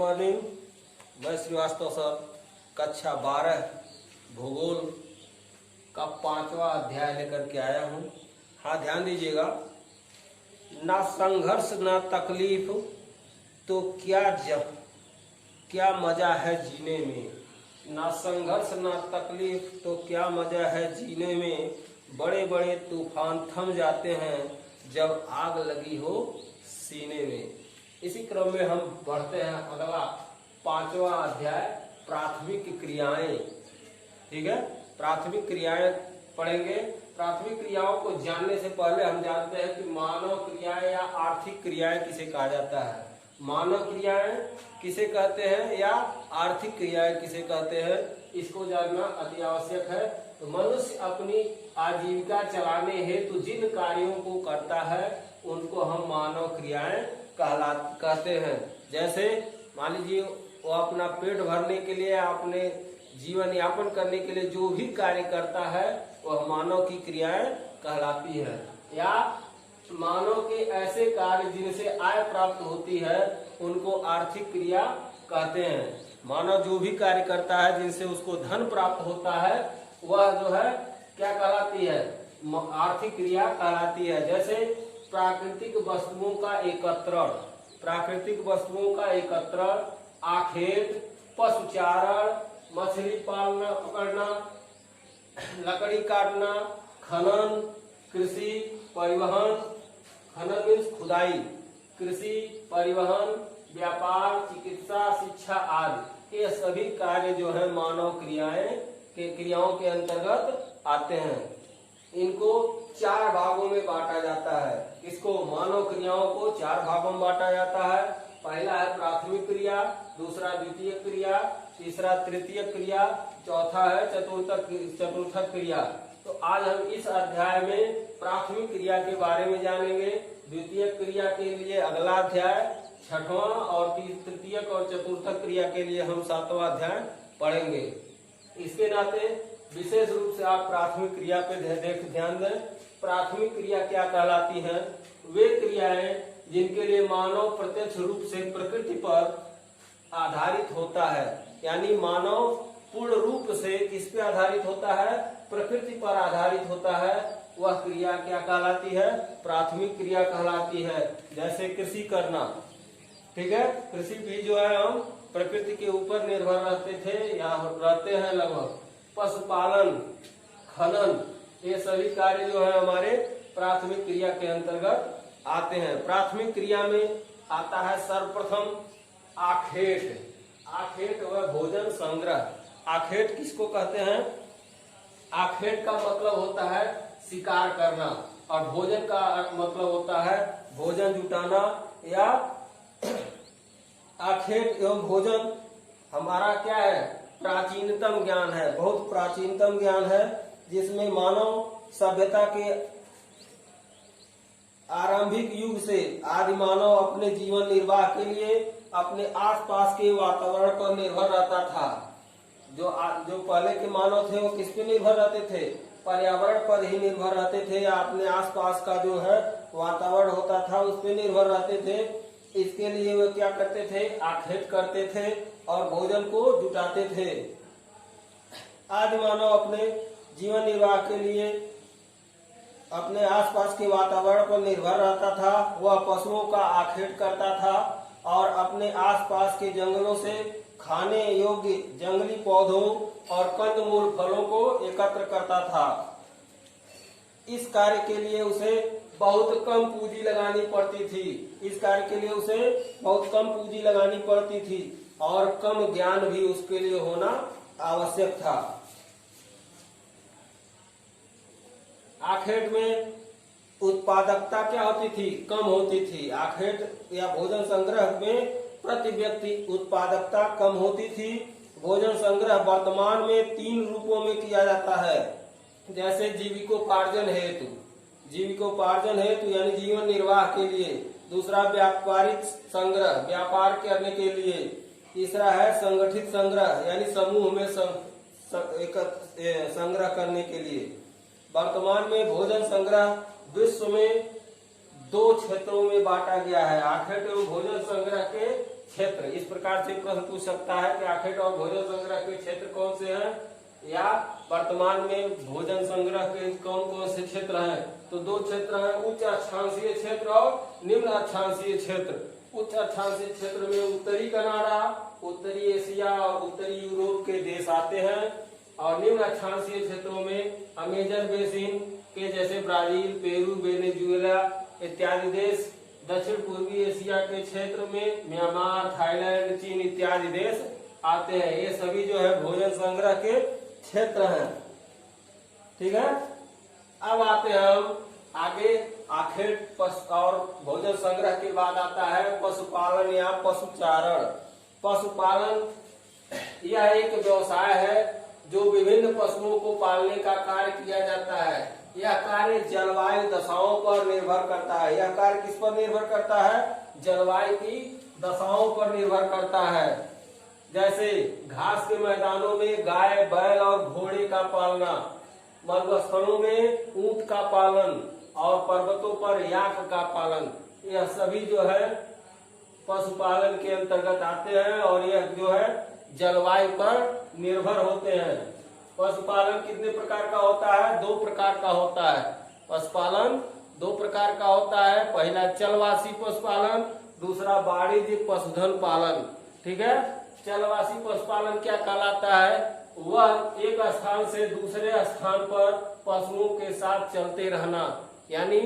Morning. मैं Srivastava sir कक्षा 12 भूगोल का 5वां अध्याय लेकर के आया हूँ। हाँ, ध्यान दीजिएगा। ना संघर्ष ना तकलीफ तो क्या मजा है जीने में। ना संघर्ष ना तकलीफ तो क्या मजा है जीने में। बड़े बड़े तूफान थम जाते हैं जब आग लगी हो सीने में। इसी क्रम में हम बढ़ते हैं अगला 5वां अध्याय, प्राथमिक क्रियाएं। ठीक है, प्राथमिक क्रियाएं पढ़ेंगे। प्राथमिक क्रियाओं को जानने से पहले हम जानते हैं कि मानव क्रियाएं या आर्थिक क्रियाएं किसे कहा जाता है। मानव क्रियाएं किसे कहते हैं या आर्थिक क्रियाएं किसे कहते हैं, इसको जानना अति आवश्यक है। तो मनुष्य अपनी आजीविका चलाने हेतु जिन कार्यों को करता है उनको हम मानव क्रियाएं कहते हैं। जैसे मान लीजिए वो अपना पेट भरने के लिए, अपने जीवन यापन करने के लिए जो भी कार्य करता है वह मानव की क्रियाएं कहलाती है। या मानव के ऐसे कार्य जिनसे आय प्राप्त होती है उनको आर्थिक क्रिया कहते हैं। मानव जो भी कार्य करता है जिनसे उसको धन प्राप्त होता है वह जो है क्या कहलाती है, आर्थिक क्रिया कहलाती है। जैसे प्राकृतिक वस्तुओं का एकत्रण, प्राकृतिक वस्तुओं का एकत्रण, आखेट, पशुचारण, मछली पालना पकड़ना, लकड़ी काटना, खनन, कृषि, परिवहन, खनन मीन्स खुदाई, कृषि, परिवहन, व्यापार, चिकित्सा, शिक्षा आदि, ये सभी कार्य जो है मानव क्रियाओं के अंतर्गत आते हैं। इनको 4 भागों में बांटा जाता है। इसको मानव क्रियाओं को 4 भागों में बांटा जाता है। पहला है प्राथमिक क्रिया, दूसरा द्वितीयक क्रिया, तीसरा तृतीयक क्रिया, चौथा है चतुर्थक क्रिया। तो आज हम इस अध्याय में प्राथमिक क्रिया के बारे में जानेंगे। द्वितीयक क्रिया के लिए अगला अध्याय 6वां और तृतीयक और चतुर्थक क्रिया के लिए हम 7वां अध्याय पढ़ेंगे। इसके नाते विशेष रूप से आप प्राथमिक क्रिया पे ध्यान दें। प्राथमिक क्रिया क्या कहलाती हैं? वे क्रियाएं जिनके लिए मानव प्रत्यक्ष रूप से प्रकृति पर आधारित होता है। यानी मानव पूर्ण रूप से किस पे आधारित होता है? प्रकृति पर आधारित होता है। वह क्रिया क्या कहलाती है? प्राथमिक क्रिया कहलाती है। जैसे कृषि करना, ठीक है, कृषि भी जो है हम प्रकृति के ऊपर निर्भर रहते थे या रहते हैं लगभग। पशुपालन, खनन, ये सभी कार्य जो है हमारे प्राथमिक क्रिया के अंतर्गत आते हैं। प्राथमिक क्रिया में आता है सर्वप्रथम आखेट। आखेट वह भोजन संग्रह। आखेट किसको कहते हैं? आखेट का मतलब होता है शिकार करना और भोजन का मतलब होता है भोजन जुटाना। या आखेट एवं भोजन हमारा क्या है? प्राचीनतम ज्ञान है, बहुत प्राचीनतम ज्ञान है, जिसमें मानव सभ्यता के आरंभिक युग से आदि मानव अपने जीवन निर्वाह के लिए अपने आसपास के वातावरण पर निर्भर रहता था। जो पहले के मानव थे वो किस पे निर्भर रहते थे? पर्यावरण पर ही निर्भर रहते थे या अपने आसपास का जो है वातावरण होता था उस पे निर्भर रहते थे। इसके लिए वे क्या करते थे? आखेट करते थे और भोजन को जुटाते थे। आदि मानव अपने जीवन निर्वाह के लिए अपने आसपास के वातावरण पर निर्भर रहता था। वह पशुओं का आखेट करता था और अपने आसपास के जंगलों से खाने योग्य जंगली पौधों और कंदमूल फलों को एकत्र करता था। इस कार्य के लिए उसे बहुत कम पूंजी लगानी पड़ती थी। इस कार्य के लिए उसे बहुत कम पूंजी लगानी पड़ती थी और कम ज्ञान भी उसके लिए होना आवश्यक था। आखेट में उत्पादकता क्या होती थी? कम होती थी। आखेट या भोजन संग्रह में प्रति व्यक्ति उत्पादकता कम होती थी। भोजन संग्रह वर्तमान में 3 रूपों में किया जाता है। जैसे जीविकोपार्जन हेतु यानी जीवन निर्वाह के लिए। दूसरा व्यापारिक संग्रह, व्यापार करने के लिए। तीसरा है संगठित संग्रह यानी समूह में संग्रह करने के लिए। वर्तमान में भोजन संग्रह विश्व में 2 क्षेत्रों में बांटा गया है। आखेट एवं भोजन संग्रह के क्षेत्र। इस प्रकार से प्रश्न पूछ सकता है कि आखेट और भोजन संग्रह के क्षेत्र कौन से हैं, या वर्तमान में भोजन संग्रह के कौन कौन से क्षेत्र हैं। तो दो क्षेत्र हैं, उच्च अक्षांशीय क्षेत्र और निम्न अक्षांशीय क्षेत्र। उच्च अक्षांशीय क्षेत्र में उत्तरी कनाडा, उत्तरी एशिया और उत्तरी यूरोप के देश आते हैं, और निम्न अक्षांशीय क्षेत्रों में अमेजन बेसिन के जैसे ब्राजील, पेरू, वेनेजुएला इत्यादि देश, दक्षिण पूर्वी एशिया के क्षेत्र में म्यांमार, थाईलैंड, चीन इत्यादि देश आते हैं। ये सभी जो है भोजन संग्रह के क्षेत्र हैं। ठीक है, अब आते हैं हम आगे। आखेट और भोजन संग्रह के बाद आता है पशुपालन या पशुचारण। पशुपालन यह एक व्यवसाय है जो विभिन्न पशुओं को पालने का कार्य किया जाता है। यह कार्य जलवायु दशाओं पर निर्भर करता है। यह कार्य किस पर निर्भर करता है, जलवायु की दशाओं पर निर्भर करता है। जैसे घास के मैदानों में गाय, बैल और घोड़े का पालना, मरुस्थलों में ऊंट का पालन और पर्वतों पर याक का पालन, यह सभी जो है पशुपालन के अंतर्गत आते हैं और यह जो है जलवायु पर निर्भर होते हैं। पशुपालन कितने प्रकार का होता है, दो प्रकार का होता है। पशुपालन दो प्रकार का होता है, पहला चलवासी पशुपालन, दूसरा वाणिज्य पशुधन पालन। ठीक है, चलवासी पशुपालन क्या कहलाता है, वह एक स्थान से दूसरे स्थान पर पशुओं के साथ चलते रहना, यानी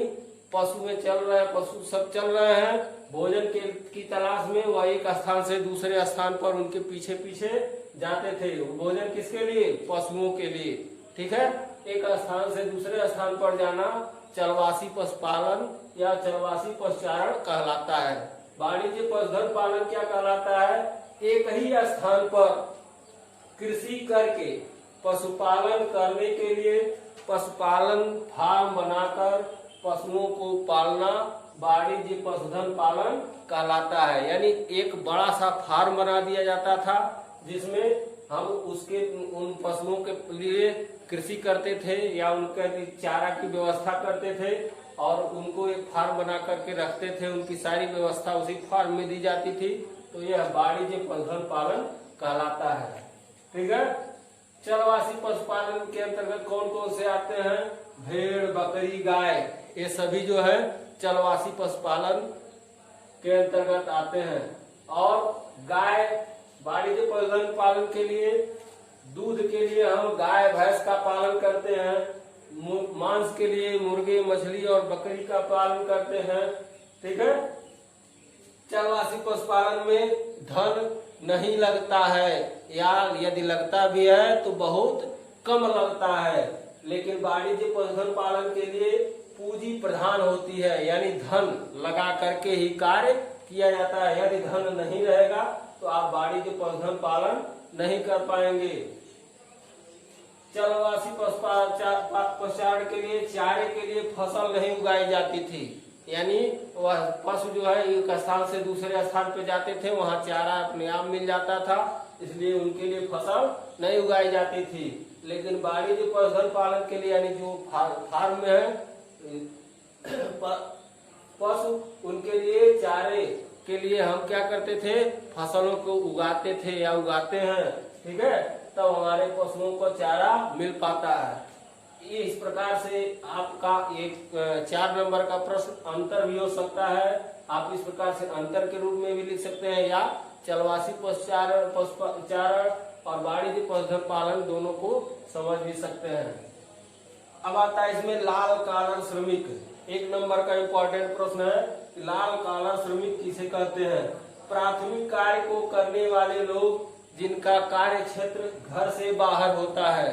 पशु में चल रहे हैं, पशु सब चल रहे हैं भोजन की तलाश में, वह एक स्थान से दूसरे स्थान पर उनके पीछे पीछे जाते थे। भोजन किसके लिए, पशुओं के लिए। ठीक है, एक स्थान से दूसरे स्थान पर जाना चलवासी पशुपालन या चलवासी पशुचारण कहलाता है। वाणिज्य पशुधन पालन क्या कहलाता है, एक ही स्थान पर कृषि करके पशुपालन करने के लिए पशुपालन फार्म बनाकर पशुओं को पालना वाणिज्य पशुधन पालन कहलाता है। यानी एक बड़ा सा फार्म बना दिया जाता था जिसमें हम उसके उन पशुओं के लिए कृषि करते थे या उनके चारा की व्यवस्था करते थे और उनको एक फार्म बना करके रखते थे, उनकी सारी व्यवस्था उसी फार्म में दी जाती थी। तो यह वाणिज्य पशुधन पालन कहलाता है। ठीक है, चलवासी पशुपालन के अंतर्गत कौन कौन से आते हैं, भेड़, बकरी, गाय, ये सभी जो है चलवासी पशुपालन के अंतर्गत आते हैं। और गाय वाणिज्य पशुधन पालन के लिए, दूध के लिए हम गाय भैंस का पालन करते हैं, मांस के लिए मुर्गे, मछली और बकरी का पालन करते हैं। ठीक है, चलवासी पशुपालन में धन नहीं लगता है या यदि लगता भी है तो बहुत कम लगता है, लेकिन वाणिज्य पशुधन पालन के लिए पूंजी प्रधान होती है, यानी धन लगा करके ही कार्य किया जाता है। यदि धन नहीं रहेगा तो आप वाणिज्य पशुधन पालन नहीं कर पाएंगे। चलवासी पशुचारण के लिए चारे के लिए फसल नहीं उगाई जाती थी, यानी वह पशु जो है एक स्थान से दूसरे स्थान पे जाते थे, वहाँ चारा अपने आप मिल जाता था, इसलिए उनके लिए फसल नहीं उगाई जाती थी। लेकिन वाणिज्य पशुधन पालन के लिए यानी जो फार्म में है पशु, उनके लिए चारे के लिए हम क्या करते थे, फसलों को उगाते थे या उगाते हैं। ठीक है, तब हमारे पशुओं को चारा मिल पाता है। ये इस प्रकार से आपका एक 4 नंबर का प्रश्न अंतर भी हो सकता है। आप इस प्रकार से अंतर के रूप में भी लिख सकते हैं या चलवासी पशुचारण और वाणिज्य पशुधन पालन दोनों को समझ भी सकते हैं। अब आता है इसमें लाल कॉलर श्रमिक। 1 नंबर का इम्पोर्टेंट प्रश्न है कि लाल कॉलर श्रमिक किसे कहते हैं। प्राथमिक कार्य को करने वाले लोग जिनका कार्य क्षेत्र घर से बाहर होता है,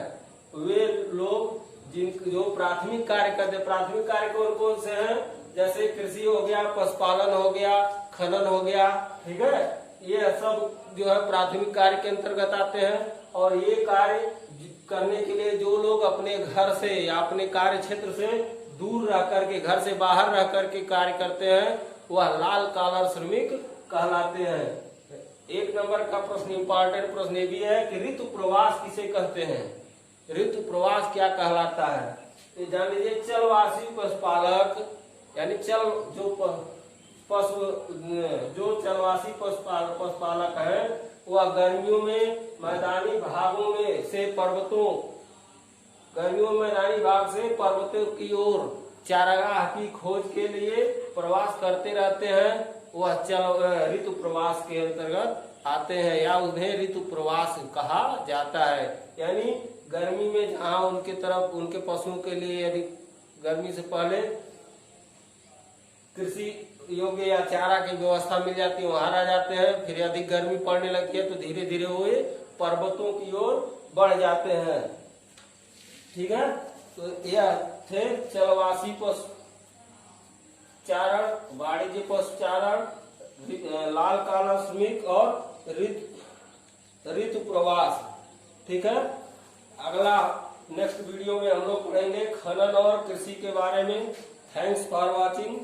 वे लोग जो प्राथमिक कार्य करते हैं। प्राथमिक कार्य कौन कौन से हैं, जैसे कृषि हो गया, पशुपालन हो गया, खनन हो गया। ठीक है, ये सब जो है प्राथमिक कार्य के अंतर्गत आते हैं। और ये कार्य करने के लिए जो लोग अपने घर से या अपने कार्य क्षेत्र से दूर रह करके, घर से बाहर रह करके कार्य करते हैं, वह लाल कॉलर श्रमिक कहलाते हैं। 1 नंबर का प्रश्न इम्पोर्टेंट प्रश्न ये भी है कि ऋतु प्रवास किसे कहते हैं। ऋतु प्रवास क्या कहलाता है, ये जान लीजिए। चलवासी पशुपालक यानी पशु जो चलवासी पशुपालक है वह गर्मियों में मैदानी भागों में से पर्वतों गर्मियों में मैदानी भाग से पर्वतों की ओर चारागाह की खोज के लिए प्रवास करते रहते हैं। वह ऋतु प्रवास के अंतर्गत आते हैं या उन्हें ऋतु प्रवास कहा जाता है। यानी गर्मी में जहाँ उनके तरफ उनके पशुओं के लिए यदि गर्मी से पहले कृषि योग्य या चारा की व्यवस्था मिल जाती है वहां रह जाते हैं। फिर यदि गर्मी पड़ने लगती है तो धीरे धीरे वो पर्वतों की ओर बढ़ जाते हैं। ठीक है, तो यह थे चलवासी पशु चारण, वाणिज्य पशु चारण, लाल काला श्रमिक और ऋतु प्रवास। ठीक है, अगला नेक्स्ट वीडियो में हम लोग पढ़ेंगे खनन और कृषि के बारे में। Thanks for watching.